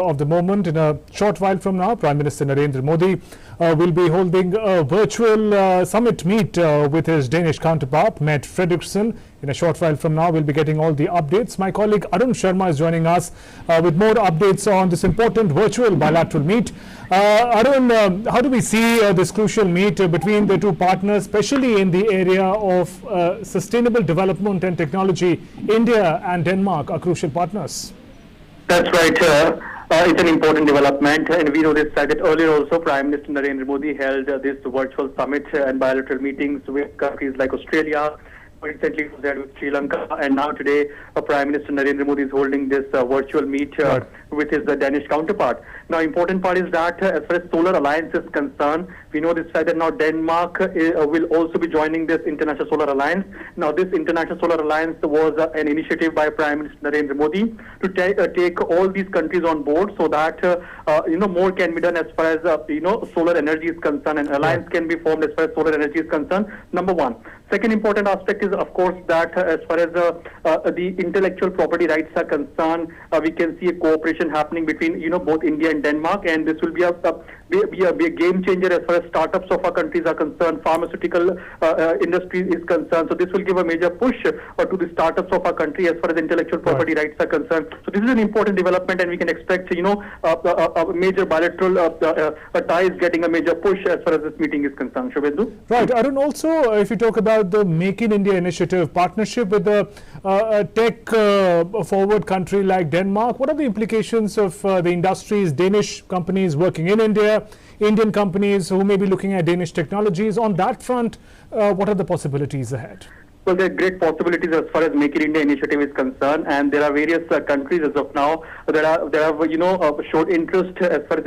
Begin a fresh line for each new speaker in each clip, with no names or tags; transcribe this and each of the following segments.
Of the moment. In a short while from now, Prime Minister Narendra Modi will be holding a virtual summit meet with his Danish counterpart, Mette Frederiksen. In a short while from now, we'll be getting all the updates. My colleague Arun Sharma is joining us with more updates on this important virtual bilateral meet. Arun, how do we see this crucial meet between the two partners, especially in the area of sustainable development and technology? India and Denmark are crucial partners.
That's right. It's an important development, and we noticed that earlier also Prime Minister Narendra Modi held this virtual summit and bilateral meetings with countries like Australia. Recently was there with Sri Lanka, and now today Prime Minister Narendra Modi is holding this virtual meet with his Danish counterpart. Now, important part is that as far as Solar Alliance is concerned, we know this fact that now Denmark will also be joining this International Solar Alliance. Now, this International Solar Alliance was an initiative by Prime Minister Narendra Modi to take all these countries on board so that more can be done as far as solar energy is concerned, and alliance can be formed as far as solar energy is concerned. Number one. Second important aspect is, of course, that as far as the intellectual property rights are concerned, we can see a cooperation happening between both India and Denmark, and this will be a game changer as far as startups of our countries are concerned, pharmaceutical industry is concerned. So this will give a major push to the startups of our country as far as intellectual property rights are concerned. So this is an important development, and we can expect a major bilateral ties getting a major push as far as this meeting is concerned. Shubhendu?
Right. Arun, also, if you talk about the Make in India initiative, partnership with a tech forward country like Denmark, what are the implications of the industries, Danish companies working in India, Indian companies who may be looking at Danish technologies? On that front, what are the possibilities ahead?
Well, there are great possibilities as far as Make in India initiative is concerned, and there are various countries as of now that have showed interest as far as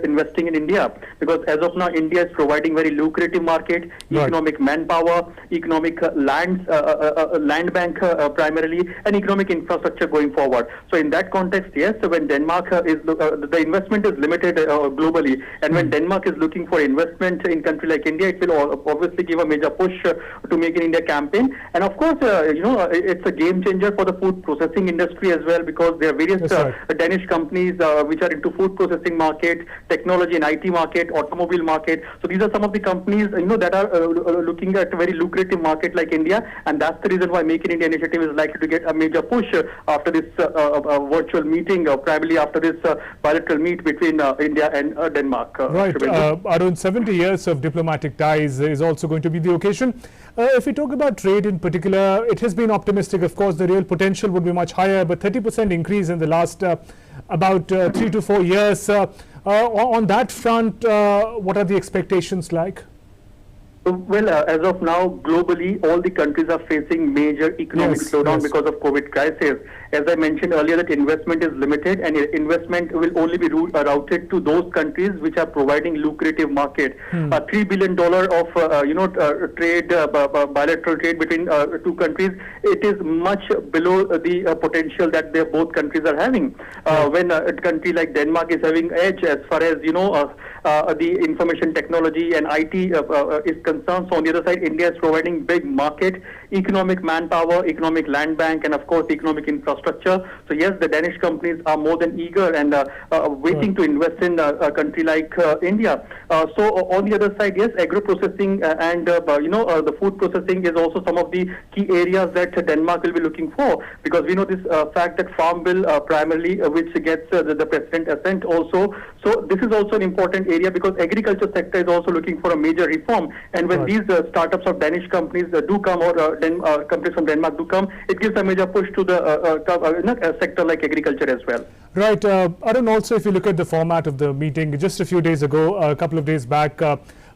investing in India, because as of now India is providing very lucrative market, economic manpower, economic land bank primarily, and economic infrastructure going forward. So in that context, yes, when Denmark is the investment is limited globally, and when Denmark is looking for investment in country like India, it will obviously give a major push to Make in India campaign. And of course, it's a game changer for the food processing industry as well, because there are various Danish companies which are into food processing market, technology and IT market, automobile market. So these are some of the companies that are looking at a very lucrative market like India, and that's the reason why Make in India initiative is likely to get a major push after this virtual meeting, primarily after this bilateral meet between India and Denmark.
Right. Around 70 years of diplomatic ties is also going to be the occasion. If we talk about trade in particular, it has been optimistic. Of course, the real potential would be much higher, but 30% increase in the last about 3 to 4 years. On that front, what are the expectations like?
Well, as of now, globally, all the countries are facing major economic slowdown because of COVID crisis. As I mentioned earlier, that investment is limited, and investment will only be routed to those countries which are providing lucrative market. $3 billion of trade, bilateral trade between two countries, it is much below the potential that both countries are having. When a country like Denmark is having edge as far as the information technology and IT is concerned. So on the other side, India is providing big market, economic manpower, economic land bank, and of course economic infrastructure. So yes, the Danish companies are more than eager and waiting to invest in a country like India. So on the other side, yes, agro processing and the food processing is also some of the key areas that Denmark will be looking for, because we know this fact that Farm Bill primarily, which gets the President assent also. So this is also an important area, because agriculture sector is also looking for a major reform. And when these startups of Danish companies do come, or companies from Denmark do come, it gives a major push to the sector like agriculture as well.
Right. Arun, also, if you look at the format of the meeting, just a few days ago, a couple of days back,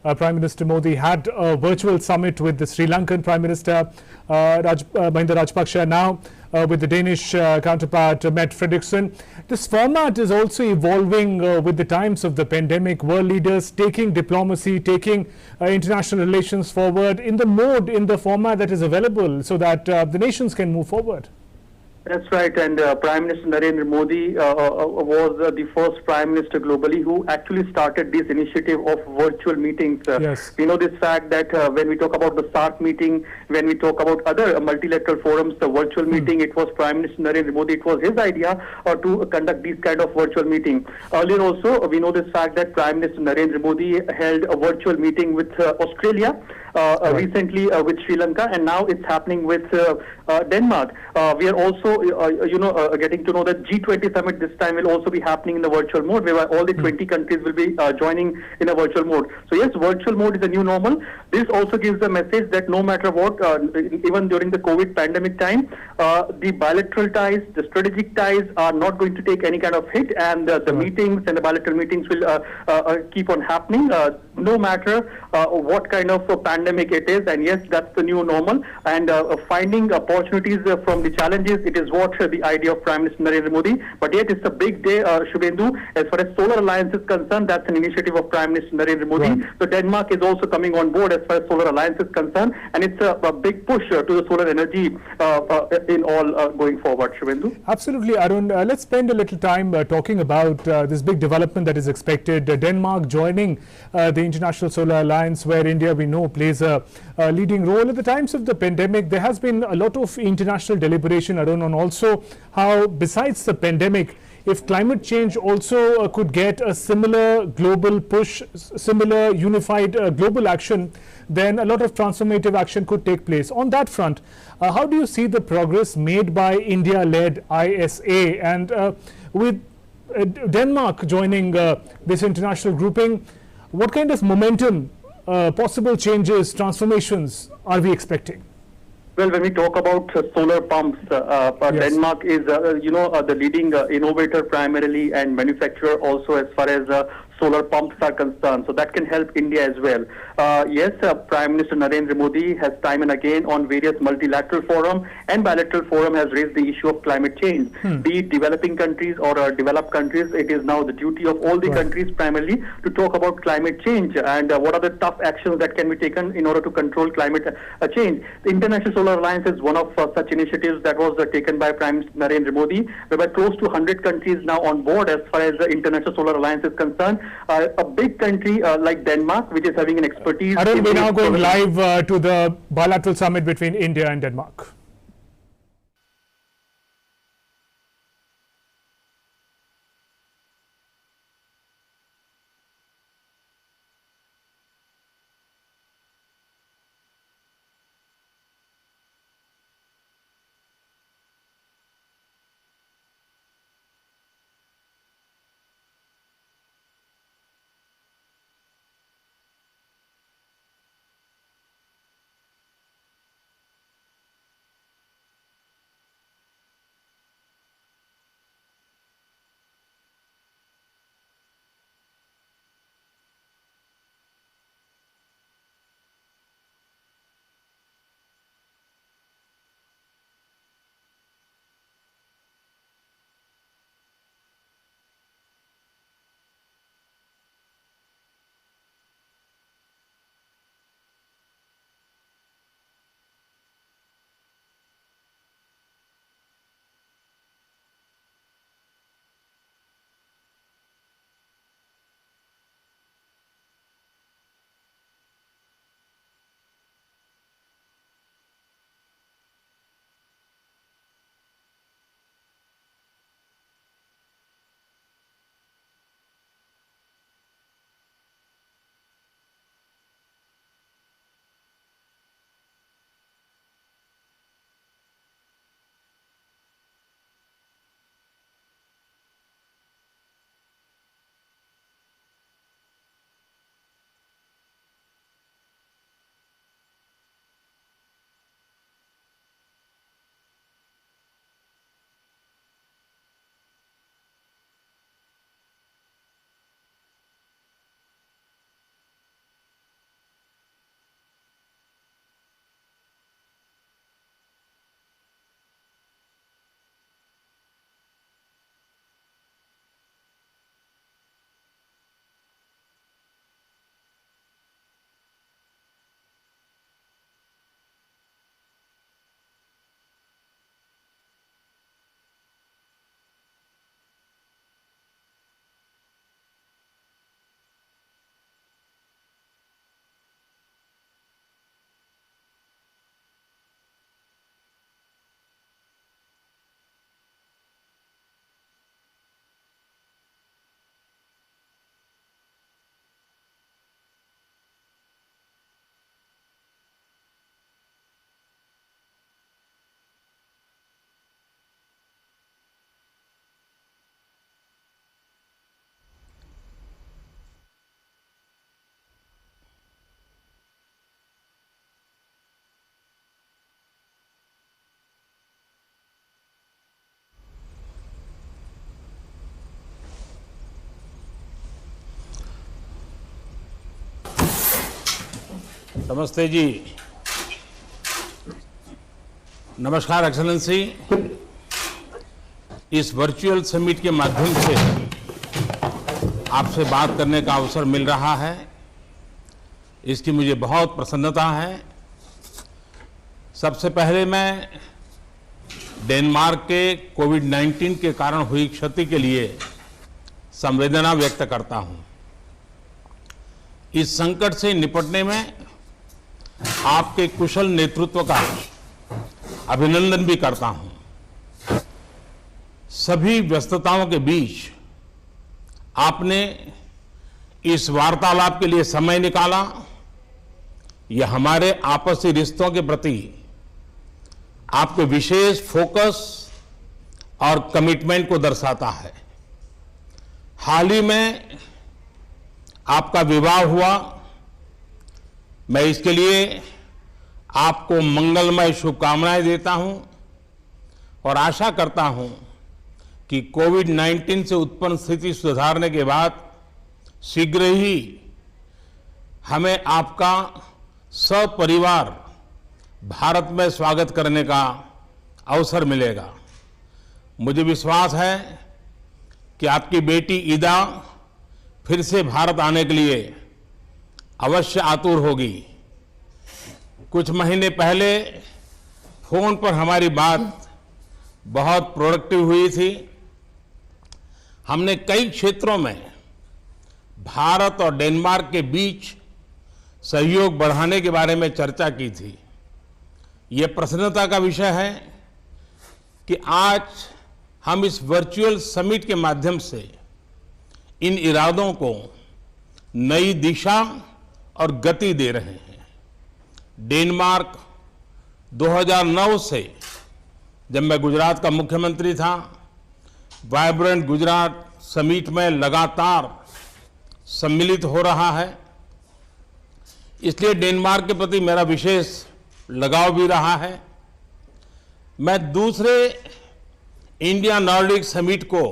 Prime Minister Modi had a virtual summit with the Sri Lankan Prime Minister Mahinda Rajapaksa, now with the Danish counterpart Mette Frederiksen. This format is also evolving with the times of the pandemic. World leaders taking diplomacy, taking international relations forward in the format that is available, so that the nations can move forward.
That's right, and Prime Minister Narendra Modi was the first Prime Minister globally who actually started this initiative of virtual meetings.
Yes.
We know this fact that when we talk about the SARC meeting, when we talk about other multilateral forums, the virtual meeting, it was Prime Minister Narendra Modi, it was his idea to conduct these kind of virtual meeting. Earlier also, we know this fact that Prime Minister Narendra Modi held a virtual meeting with Australia, recently with Sri Lanka, and now it's happening with Denmark. We are also, getting to know that G20 summit this time will also be happening in the virtual mode, where all the 20 countries will be joining in a virtual mode. So yes, virtual mode is a new normal. This also gives the message that no matter what, even during the COVID pandemic time, the bilateral ties, the strategic ties are not going to take any kind of hit, and the meetings and the bilateral meetings will keep on happening, no matter what kind of pandemic it is. And yes, that's the new normal, and finding opportunities from the challenges, it is what the idea of Prime Minister Narendra Modi. But yet it's a big day, Shubhendu, as far as Solar Alliance is concerned. That's an initiative of Prime Minister Narendra Modi.
Right.
So Denmark is also coming on board as far as Solar Alliance is concerned, and it's a big push to the solar energy in all going forward, Shubhendu.
Absolutely, Arun. Let's spend a little time talking about this big development that is expected. Denmark joining the International Solar Alliance, where India, we know, plays a leading role. At the times of the pandemic, there has been a lot of international deliberation, Arun, on also how, besides the pandemic, if climate change also could get a similar global push, similar unified global action, then a lot of transformative action could take place. On that front, how do you see the progress made by India-led ISA, and with Denmark joining this international grouping, what kind of momentum, possible changes, transformations are we expecting?
Well, when we talk about solar pumps, yes, Denmark is, the leading innovator primarily and manufacturer also as far as solar pumps are concerned. So that can help India as well. Yes, Prime Minister Narendra Modi has time and again on various multilateral forum and bilateral forum has raised the issue of climate change. Be it developing countries or developed countries, it is now the duty of all the countries primarily to talk about climate change and what are the tough actions that can be taken in order to control climate change. The International Solar Alliance is one of such initiatives that was taken by Prime Minister Narendra Modi, whereby close to 100 countries now on board as far as the International Solar Alliance is concerned. A big country like Denmark, which is having an expertise.
Arun, we're now going live to the bilateral summit between India and Denmark.
नमस्ते जी। नमस्कार excellency. इस virtual summit के माध्यम से आपसे बात करने का अवसर मिल रहा है, इसकी मुझे बहुत प्रसन्नता है। सबसे पहले मैं डेनमार्क के कोविड-19 के कारण हुई क्षति के लिए संवेदना व्यक्त करता हूं। इस संकट से निपटने में आपके कुशल नेतृत्व का अभिनंदन भी करता हूं। सभी व्यस्तताओं के बीच आपने इस वार्तालाप के लिए समय निकाला। यह हमारे आपसी रिश्तों के प्रति आपके विशेष फोकस और कमिटमेंट को दर्शाता है। हाल ही में आपका विवाह हुआ। मैं इसके लिए आपको मंगलमय शुभकामनाएं देता हूं और आशा करता हूं कि कोविड-19 से उत्पन्न स्थिति सुधारने के बाद शीघ्र ही हमें आपका सपरिवार भारत में स्वागत करने का अवसर मिलेगा। मुझे विश्वास है कि आपकी बेटी ईदा फिर से भारत आने के लिए अवश्य आतुर होगी। कुछ महीने पहले फोन पर हमारी बात बहुत प्रोडक्टिव हुई थी। हमने कई क्षेत्रों में भारत और डेनमार्क के बीच सहयोग बढ़ाने के बारे में चर्चा की थी। ये प्रसन्नता का विषय है कि आज हम इस वर्चुअल समिट के माध्यम से इन इरादों को नई दिशा और गति दे रहे हैं। डेनमार्क 2009 से, जब मैं गुजरात का मुख्यमंत्री था, वाइब्रेंट गुजरात समिट में लगातार सम्मिलित हो रहा है। इसलिए डेनमार्क के प्रति मेरा विशेष लगाव भी रहा है। मैं दूसरे इंडिया नॉर्डिक समिट को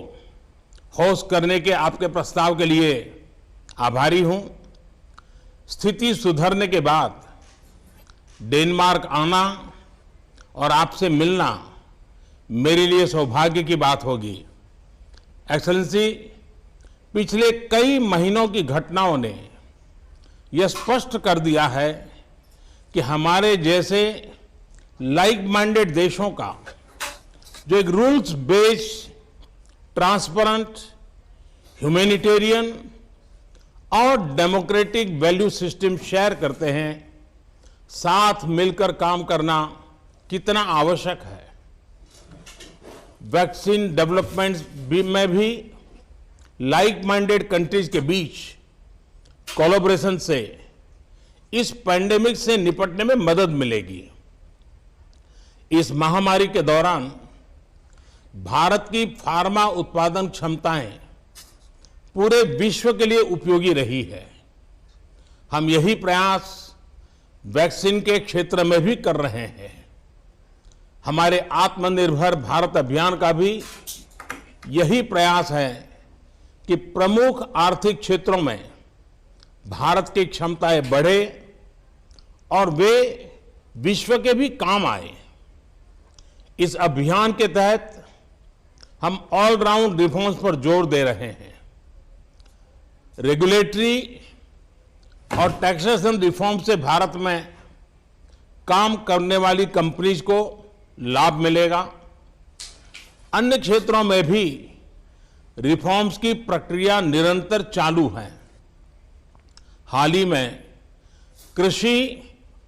होस्ट करने के आपके प्रस्ताव के लिए आभारी हूं। स्थिति सुधरने के बाद डेनमार्क आना और आपसे मिलना मेरे लिए सौभाग्य की बात होगी। एक्सेलेंसी, पिछले कई महीनों की घटनाओं ने यह स्पष्ट कर दिया है कि हमारे जैसे लाइक माइंडेड देशों का जो एक रूल्स बेस्ड, ट्रांसपेरेंट, ह्यूमैनिटेरियन और डेमोक्रेटिक वैल्यू सिस्टम शेयर करते हैं, साथ मिलकर काम करना कितना आवश्यक है। वैक्सीन डेवलपमेंट में भी लाइक माइंडेड कंट्रीज के बीच कोलैबोरेशन से इस पैंडेमिक से निपटने में मदद मिलेगी। इस महामारी के दौरान भारत की फार्मा उत्पादन क्षमताएं पूरे विश्व के लिए उपयोगी रही है। हम यही प्रयास वैक्सीन के क्षेत्र में भी कर रहे हैं। हमारे आत्मनिर्भर भारत अभियान का भी यही प्रयास है कि प्रमुख आर्थिक क्षेत्रों में भारत की क्षमताएं बढ़े और वे विश्व के भी काम आए। इस अभियान के तहत हम ऑलराउंड रिफॉर्म्स पर जोर दे रहे हैं। रेगुलेटरी और टैक्सेशन रिफॉर्म से भारत में काम करने वाली कंपनीज को लाभ मिलेगा। अन्य क्षेत्रों में भी रिफॉर्म्स की प्रक्रिया निरंतर चालू है। हाल ही में कृषि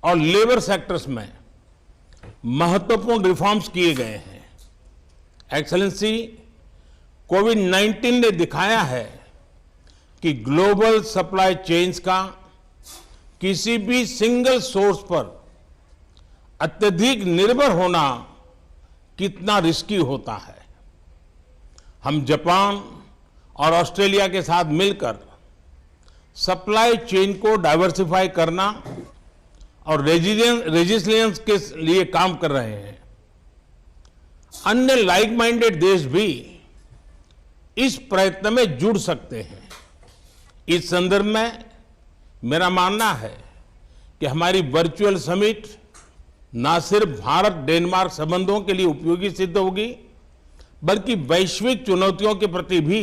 और लेबर सेक्टर्स में महत्वपूर्ण रिफॉर्म्स किए गए हैं। एक्सेलेंसी, कोविड-19 ने दिखाया है कि ग्लोबल सप्लाई चेन्स का किसी भी सिंगल सोर्स पर अत्यधिक निर्भर होना कितना रिस्की होता है। हम जापान और ऑस्ट्रेलिया के साथ मिलकर सप्लाई चेन को डाइवर्सिफाई करना और रेजिलियंस के लिए काम कर रहे हैं। अन्य लाइक माइंडेड देश भी इस प्रयत्न में जुड़ सकते हैं। इस संदर्भ में मेरा मानना है कि हमारी वर्चुअल समिट न सिर्फ भारत डेनमार्क संबंधों के लिए उपयोगी सिद्ध होगी, बल्कि वैश्विक चुनौतियों के प्रति भी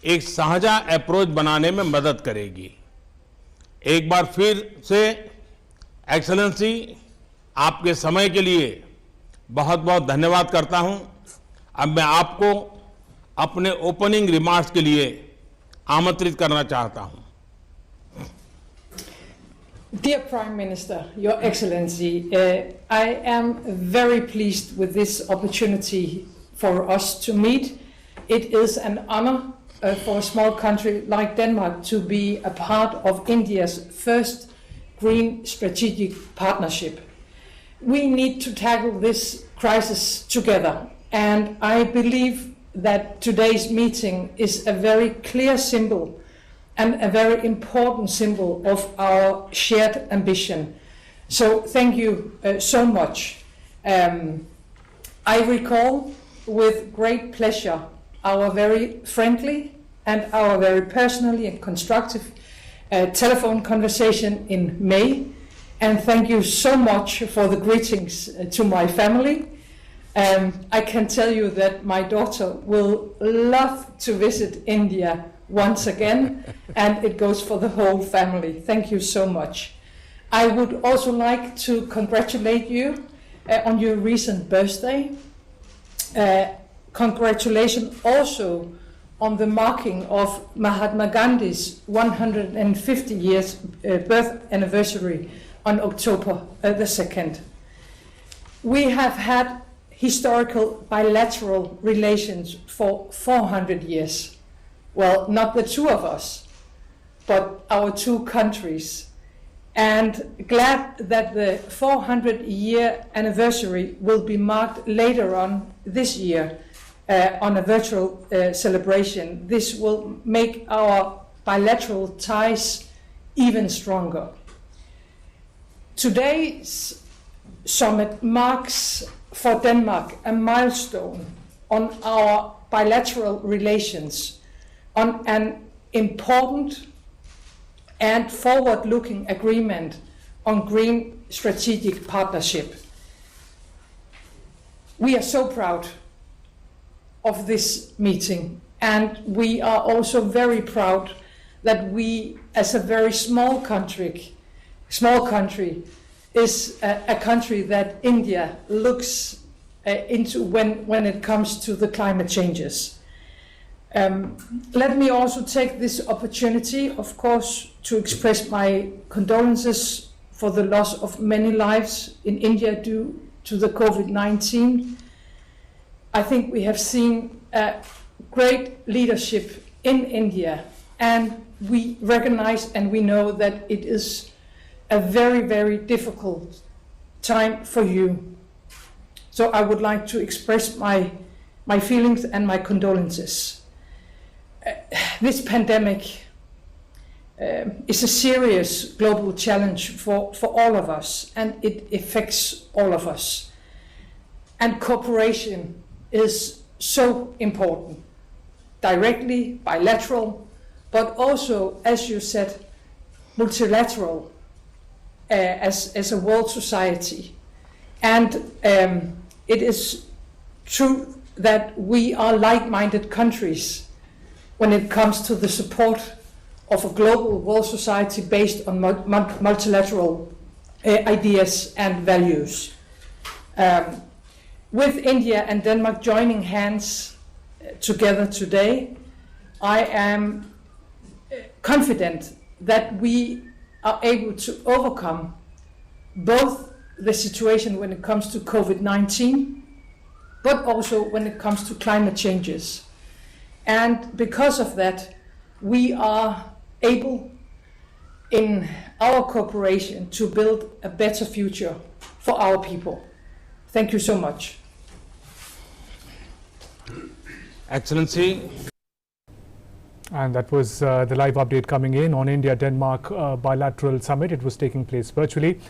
एक साझा अप्रोच बनाने में मदद करेगी। एक बार फिर से एक्सेलेंसी, आपके समय के लिए बहुत बहुत धन्यवाद करता हूं। अब मैं आपको अपने ओपनिंग रिमार्क्स के लिए आमंत्रित करना चाहता हूं।
Dear Prime Minister, Your Excellency, I am very pleased with this opportunity for us to meet. It is an honor for a small country like Denmark to be a part of India's first Green Strategic Partnership. We need to tackle this crisis together, and I believe that today's meeting is a very clear symbol and a very important symbol of our shared ambition. So thank you so much. I recall with great pleasure our very friendly and our very personally and constructive telephone conversation in May. And thank you so much for the greetings to my family. I can tell you that my daughter will love to visit India once again, and it goes for the whole family. Thank you so much. I would also like to congratulate you on your recent birthday. Congratulations also on the marking of Mahatma Gandhi's 150 years birth anniversary on October the 2nd. We have had historical bilateral relations for 400 years. Well, not the two of us, but our two countries. And glad that the 400-year anniversary will be marked later on this year on a virtual celebration. This will make our bilateral ties even stronger. Today's summit marks for Denmark a milestone on our bilateral relations, on an important and forward-looking agreement on green strategic partnership. We are so proud of this meeting, and we are also very proud that we, as a very small country, is a country that India looks into when it comes to the climate changes. Let me also take this opportunity, of course, to express my condolences for the loss of many lives in India due to the COVID-19. I think we have seen great leadership in India, and we recognize and we know that it is a very, very difficult time for you. So I would like to express my feelings and my condolences. This pandemic is a serious global challenge for all of us, and it affects all of us. And cooperation is so important, directly, bilateral, but also, as you said, multilateral as a world society. And it is true that we are like-minded countries when it comes to the support of a global world society based on multilateral ideas and values. With India and Denmark joining hands together today, I am confident that we are able to overcome both the situation when it comes to COVID-19, but also when it comes to climate changes. And because of that, we are able in our cooperation to build a better future for our people. Thank you so much.
Excellency.
And that was the live update coming in on India-Denmark bilateral summit. It was taking place virtually.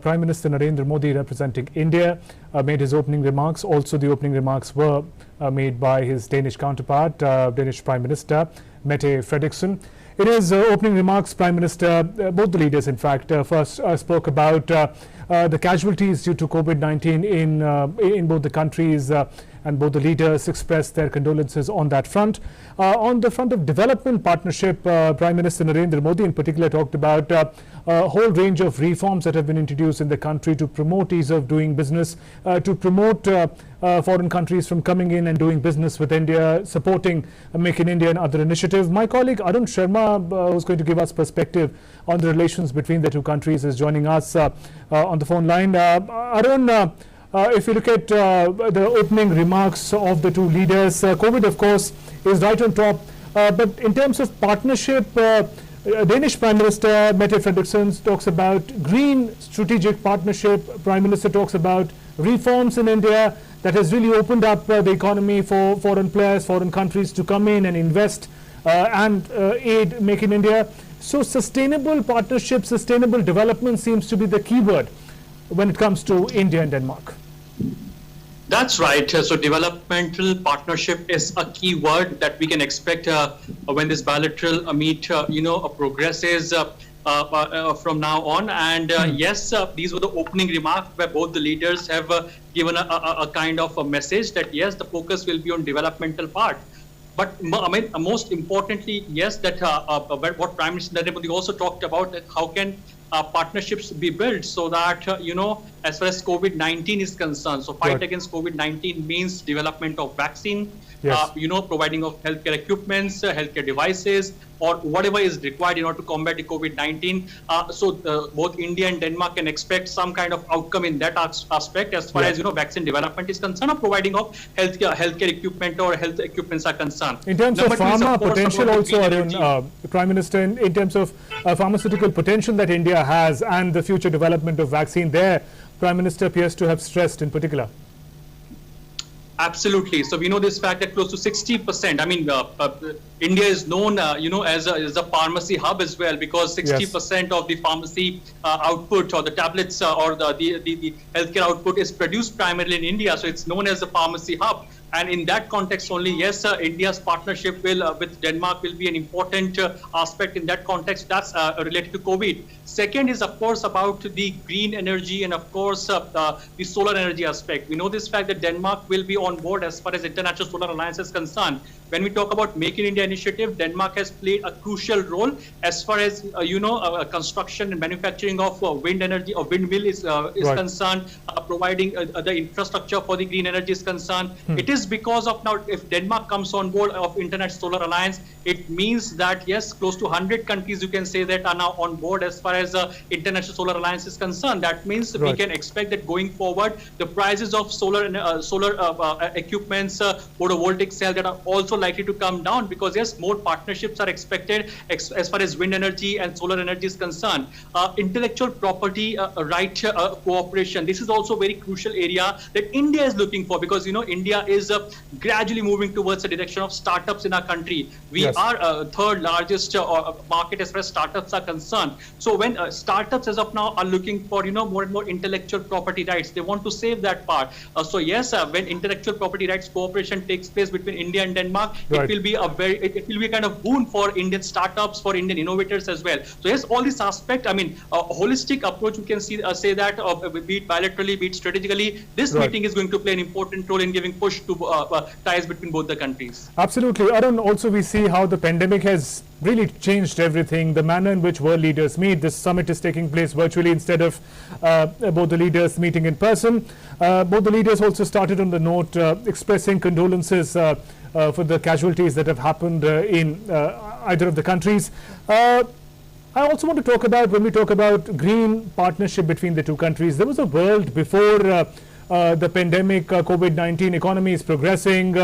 Prime Minister Narendra Modi, representing India, made his opening remarks. Also, the opening remarks were made by his Danish counterpart, Danish Prime Minister Mette Frederiksen. In his opening remarks, Prime Minister, both the leaders in fact, first spoke about the casualties due to COVID-19 in both the countries, and both the leaders expressed their condolences on that front. On the front of development partnership, Prime Minister Narendra Modi in particular talked about a whole range of reforms that have been introduced in the country to promote ease of doing business, to promote foreign countries from coming in and doing business with India, supporting Make in India and other initiatives. My colleague Arun Sharma, who's going to give us perspective on the relations between the two countries, is joining us on the phone line. Arun, if you look at the opening remarks of the two leaders, COVID, of course, is right on top. But in terms of partnership, Danish Prime Minister Mette Frederiksen talks about green strategic partnership. Prime Minister talks about reforms in India that has really opened up the economy for foreign players, foreign countries to come in and invest and aid Make in India. So sustainable partnership, sustainable development seems to be the key word when it comes to India and Denmark.
That's right. So developmental partnership is a key word that we can expect when this bilateral meet, progresses from now on. And yes, these were the opening remarks where both the leaders have given a kind of a message that yes, the focus will be on developmental part. But I mean, most importantly, yes, that what Prime Minister Narendra Modi also talked about, that how can partnerships be built so that, as far as COVID-19 is concerned, so fight against COVID-19 means development of vaccine,
yes.
Providing of healthcare equipments, healthcare devices, or whatever is required in order to combat the COVID-19. So both India and Denmark can expect some kind of outcome in that aspect as far as, vaccine development is concerned, or providing of healthcare equipment or health equipments are concerned.
In terms of pharma potential also, Arun, Prime Minister, in terms of pharmaceutical potential that India has and the future development of vaccine there, Prime Minister appears to have stressed in particular.
Absolutely. So we know this fact that close to 60%. I mean, India is known, as a pharmacy hub as well, because 60% of the pharmacy output or the tablets or the healthcare output is produced primarily in India. So it's known as a pharmacy hub. And in that context only, yes, India's partnership with Denmark will be an important aspect in that context. That's related to COVID. Second is, of course, about the green energy and, of course, the solar energy aspect. We know this fact that Denmark will be on board as far as International Solar Alliance is concerned. When we talk about Make in India initiative, Denmark has played a crucial role as far as, construction and manufacturing of wind energy or windmill is concerned, providing the infrastructure for the green energy is concerned. It is because of now, if Denmark comes on board of International Solar Alliance, it means that, yes, close to 100 countries, you can say, that are now on board as far as International Solar Alliance is concerned. That means we can expect that going forward, the prices of solar equipments, photovoltaic cells that are also likely to come down, because yes, more partnerships are expected as far as wind energy and solar energy is concerned. Intellectual property right cooperation. This is also a very crucial area that India is looking for, because India is gradually moving towards the direction of startups in our country. We are third largest market as far as startups are concerned. So when startups as of now are looking for more and more intellectual property rights, they want to save that part. So yes, when intellectual property rights cooperation takes place between India and Denmark, it will be a kind of boon for Indian startups, for Indian innovators as well. So yes, all this aspect, I mean, a holistic approach, we can say that be it bilaterally, be it strategically, this meeting is going to play an important role in giving push to ties between both the countries.
Absolutely. Arun, also we see how the pandemic has really changed everything, the manner in which world leaders meet. This summit is taking place virtually instead of both the leaders meeting in person. Both the leaders also started on the note expressing condolences for the casualties that have happened in either of the countries. I also want to talk about, when we talk about green partnership between the two countries, there was a world before the pandemic, COVID-19, economy is progressing,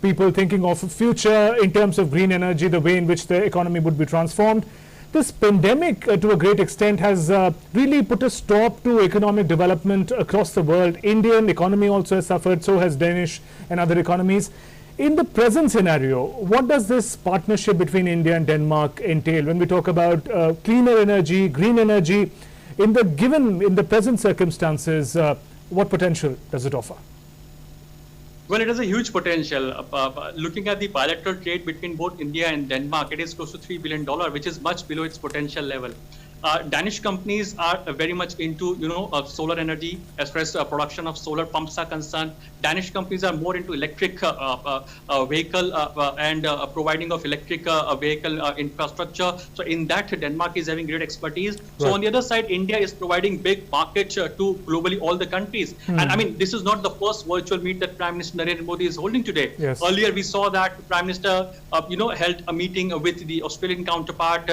people thinking of a future in terms of green energy, the way in which the economy would be transformed. This pandemic, to a great extent, has really put a stop to economic development across the world. Indian economy also has suffered, so has Danish and other economies. In the present scenario, what does this partnership between India and Denmark entail when we talk about cleaner energy, green energy? In the present circumstances, what potential does it offer?
Well, it has a huge potential. Looking at the bilateral trade between both India and Denmark, it is close to $3 billion, which is much below its potential level. Danish companies are very much into, solar energy as far as production of solar pumps are concerned. Danish companies are more into electric vehicle and providing of electric vehicle infrastructure. So in that, Denmark is having great expertise. So on the other side, India is providing big market to globally all the countries. And I mean, this is not the first virtual meet that Prime Minister Narendra Modi is holding today.
Yes.
Earlier, we saw that Prime Minister, held a meeting with the Australian counterpart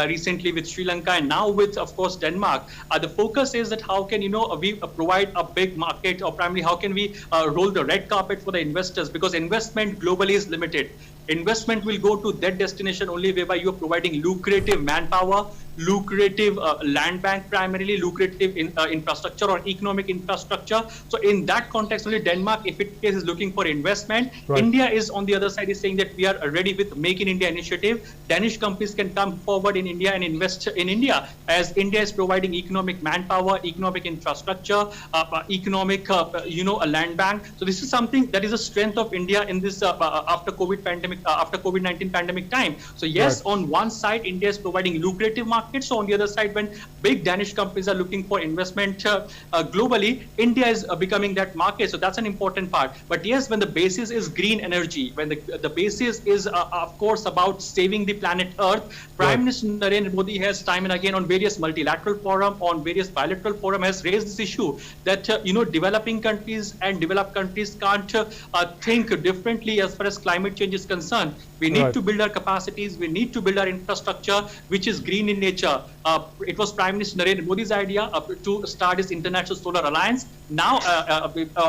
recently with Sri Lanka, and now with, of course, Denmark. The focus is that how can, we provide a big market, or primarily how can we roll the red carpet for the investors, because investment globally is limited. Investment will go to that destination only whereby you are providing lucrative manpower, lucrative land bank, primarily lucrative infrastructure or economic infrastructure. So in that context, only Denmark, if it is looking for investment, India is on the other side is saying that we are ready with Make in India initiative. Danish companies can come forward in India and invest in India, as India is providing economic manpower, economic infrastructure, economic, a land bank. So this is something that is a strength of India in this after COVID-19 pandemic time. So yes, on one side, India is providing lucrative market. So on the other side, when big Danish companies are looking for investment globally, India is becoming that market. So that's an important part. But yes, when the basis is green energy, when the basis is, of course, about saving the planet Earth, Prime Minister Narendra Modi has time and again on various multilateral forum, on various bilateral forum, has raised this issue that, developing countries and developed countries can't think differently as far as climate change is concerned. We need to build our capacities. We need to build our infrastructure, which is green in nature. It was Prime Minister Narendra Modi's idea to start his International Solar Alliance. Now,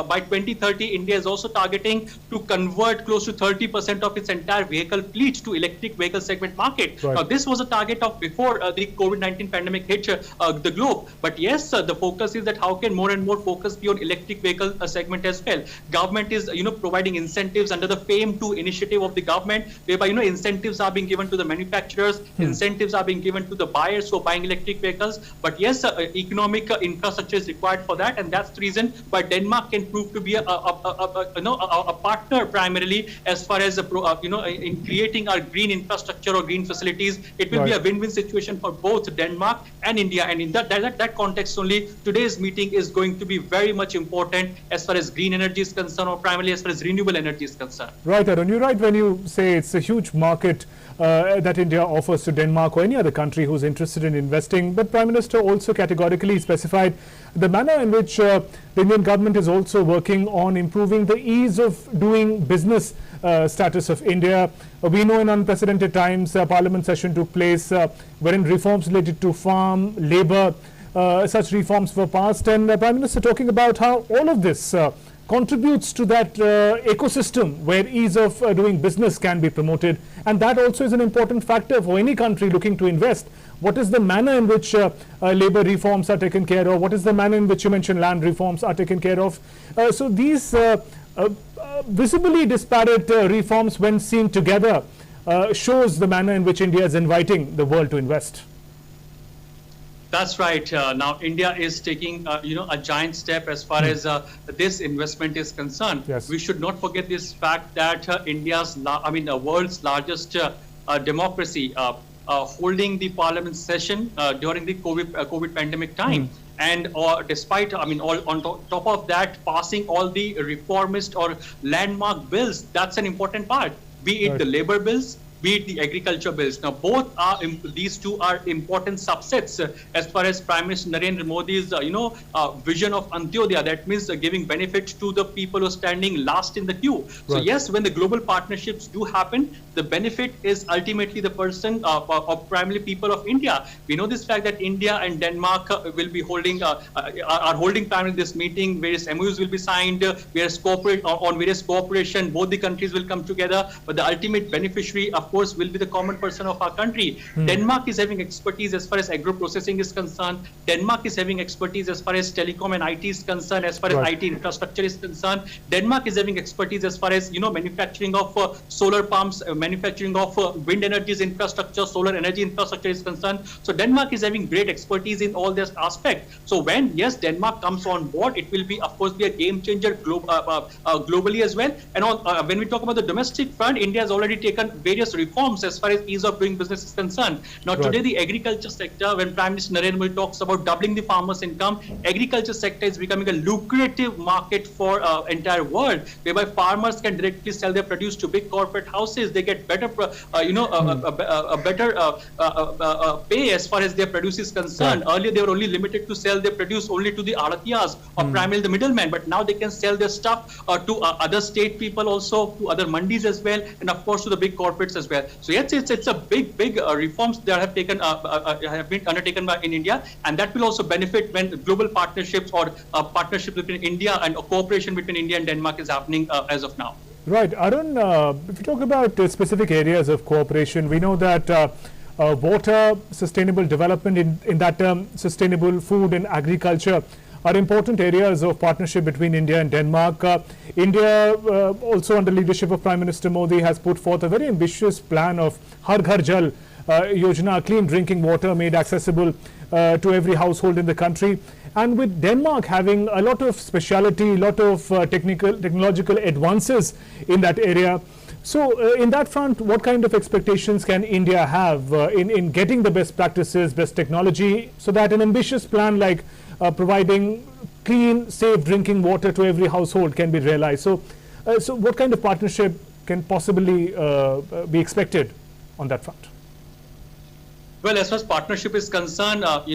by 2030, India is also targeting to convert close to 30% of its entire vehicle fleet to electric vehicle segment market. Now, this was a target of before the COVID-19 pandemic hit the globe. But yes, the focus is that how can more and more focus be on electric vehicle segment as well. Government is, providing incentives under the FAME2 initiative of the government, whereby, incentives are being given to the manufacturers, incentives are being given to the buyers who are buying electric vehicles. But yes, economic infrastructure is required for that, and that's the reason why Denmark can prove to be a partner primarily as far as in creating our green infrastructure or green facilities. It will be a win-win situation for both Denmark and India, and in that context only, today's meeting is going to be very much important as far as green energy is concerned, or primarily as far as renewable energy is concerned.
Right, Arun, you're right when you say it's a huge market that India offers to Denmark or any other country who's interested in investing. But Prime Minister also categorically specified the manner in which the Indian government is also working on improving the ease of doing business status of India. We know in unprecedented times, Parliament session took place wherein reforms related to farm, labour, such reforms were passed, and Prime Minister talking about how all of this contributes to that ecosystem where ease of doing business can be promoted, and that also is an important factor for any country looking to invest. What is the manner in which labour reforms are taken care of? What is the manner in which you mentioned land reforms are taken care of? So these visibly disparate reforms, when seen together, shows the manner in which India is inviting the world to invest.
That's right. Now, India is taking, a giant step as far as this investment is concerned.
Yes.
We should not forget this fact that the world's largest democracy, holding the parliament session during the COVID pandemic time. And despite, on top of that, passing all the reformist or landmark bills, that's an important part, be it the labor bills, be it the agriculture bills. Now, both are these two are important subsets as far as Prime Minister Narendra Modi's vision of Antyodaya. That means giving benefit to the people who are standing last in the queue. So yes, when the global partnerships do happen, the benefit is ultimately the person of primarily people of India. We know this fact that India and Denmark will be holding primarily this meeting. Various MOUs will be signed. On various cooperation. Both the countries will come together, but the ultimate beneficiary of of course, will be the common person of our country. Denmark is having expertise as far as agro-processing is concerned. Denmark is having expertise as far as telecom and IT is concerned, as far as IT infrastructure is concerned. Denmark is having expertise as far as, manufacturing of solar pumps, manufacturing of wind energy infrastructure, solar energy infrastructure is concerned. So Denmark is having great expertise in all this aspect. So when, yes, Denmark comes on board, it will be, of course, be a game changer globally as well. And when we talk about the domestic front, India has already taken various reforms as far as ease of doing business is concerned. Now, today, the agriculture sector, when Prime Minister Narendra Modi talks about doubling the farmers' income, agriculture sector is becoming a lucrative market for entire world, whereby farmers can directly sell their produce to big corporate houses. They get better, pay as far as their produce is concerned. Earlier, they were only limited to sell their produce only to the aratiyas or primarily the middlemen, but now they can sell their stuff to other state people also, to other mandis as well, and of course to the big corporates as well. So yes, it's a big reforms that have been undertaken in India, and that will also benefit when global partnerships or partnership between India and a cooperation between India and Denmark is happening as of now.
Right, Arun, if you talk about specific areas of cooperation, we know that water, sustainable development, in that term, sustainable food and agriculture are important areas of partnership between India and Denmark. India, also under leadership of Prime Minister Modi, has put forth a very ambitious plan of Har Ghar Jal Yojana, clean drinking water made accessible to every household in the country. And with Denmark having a lot of speciality, a lot of technological advances in that area. So in that front, what kind of expectations can India have in getting the best practices, best technology, so that an ambitious plan like providing clean, safe drinking water to every household can be realized? So, so what kind of partnership can possibly be expected on that front?
Well, as far as partnership is concerned, the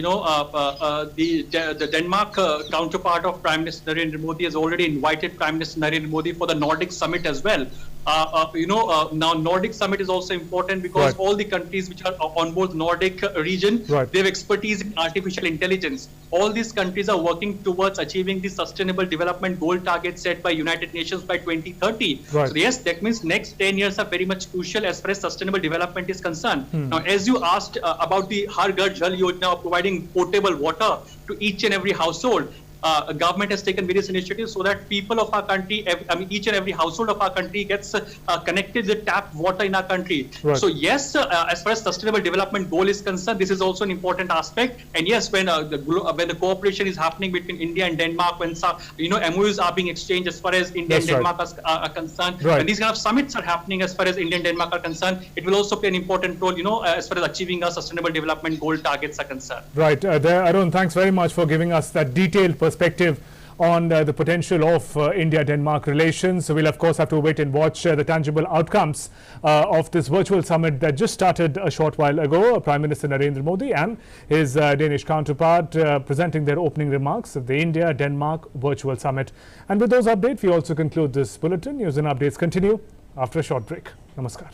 Denmark counterpart of Prime Minister Narendra Modi has already invited Prime Minister Narendra Modi for the Nordic Summit as well. Now Nordic Summit is also important because all the countries which are on board Nordic region, they have expertise in artificial intelligence. All these countries are working towards achieving the sustainable development goal target set by United Nations by 2030. So yes, that means next 10 years are very much crucial as far as sustainable development is concerned. Now, as you asked about the Har Ghar Jal Yojana, providing potable water to each and every household, government has taken various initiatives so that people of our country, each and every household of our country gets connected with tap water in our country. So yes, as far as sustainable development goal is concerned, this is also an important aspect. And yes, when the cooperation is happening between India and Denmark, when MOUs are being exchanged as far as India and Denmark are concerned, when these kind of summits are happening as far as India and Denmark are concerned, it will also play an important role, as far as achieving our sustainable development goal targets are concerned.
Right, Arun, thanks very much for giving us that detailed perspective on the potential of India-Denmark relations. So we'll of course have to wait and watch the tangible outcomes of this virtual summit that just started a short while ago. Prime Minister Narendra Modi and his Danish counterpart presenting their opening remarks of the India-Denmark virtual summit. And with those updates, we also conclude this bulletin. News and updates continue after a short break. Namaskar.